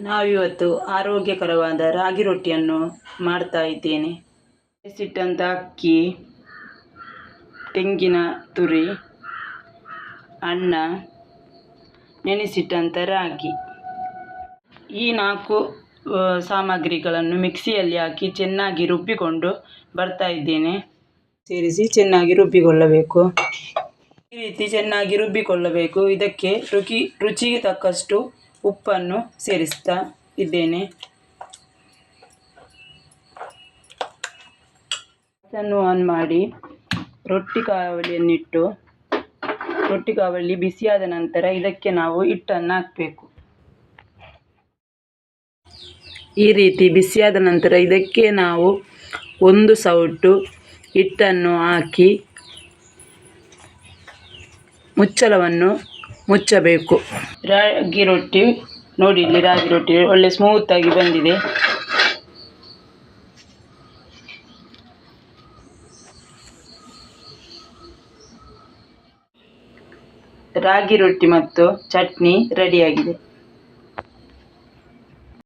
ನಾವಿವತ್ತು ಆರೋಗ್ಯಕರವಾದ ರಾಗಿ ರೊಟ್ಟಿಯನ್ನು ಮಾಡ್ತಾ ಇದ್ದೇನೆ. ಬೇಯಿಸಿಟ್ಟಂಥ ಅಕ್ಕಿ, ತೆಂಗಿನ ತುರಿ, ಅನ್ನ, ನೆನೆಸಿಟ್ಟಂಥ ರಾಗಿ, ಈ 4 ಸಾಮಗ್ರಿಗಳನ್ನು ಮಿಕ್ಸಿಯಲ್ಲಿ ಹಾಕಿ ಚೆನ್ನಾಗಿ ರುಬ್ಬಿಕೊಂಡು ಬರ್ತಾ ಇದ್ದೇನೆ. ಸೇರಿಸಿ ಚೆನ್ನಾಗಿ ರುಬ್ಬಿಕೊಳ್ಳಬೇಕು. ಈ ರೀತಿ ಚೆನ್ನಾಗಿ ರುಬ್ಬಿಕೊಳ್ಳಬೇಕು. ಇದಕ್ಕೆ ರುಚಿಗೆ ತಕ್ಕಷ್ಟು ಉಪ್ಪನ್ನು ಸೇರಿಸ್ತಾ ಇದ್ದೇನೆ. ಗ್ಯಾಸನ್ನು ಆನ್ ಮಾಡಿ ರೊಟ್ಟಿ ಕಾವಲಿಯನ್ನಿಟ್ಟು ರೊಟ್ಟಿ ಕಾವಲಿ ಬಿಸಿಯಾದ ನಂತರ ಇದಕ್ಕೆ ನಾವು ಹಿಟ್ಟನ್ನು ಹಾಕಬೇಕು. ಈ ರೀತಿ ಬಿಸಿಯಾದ ನಂತರ ಇದಕ್ಕೆ ನಾವು 1 ಸೌಟು ಹಿಟ್ಟನ್ನು ಹಾಕಿ ಮುಚ್ಚಳವನ್ನು ಮುಚ್ಚಬೇಕು. ರಾಗಿ ರೊಟ್ಟಿ ನೋಡಿ, ಇಲ್ಲಿ ರಾಗಿ ರೊಟ್ಟಿ ಒಳ್ಳೆ ಸ್ಮೂತಾಗಿ ಬಂದಿದೆ. ರಾಗಿ ರೊಟ್ಟಿ ಮತ್ತು ಚಟ್ನಿ ರೆಡಿಯಾಗಿದೆ.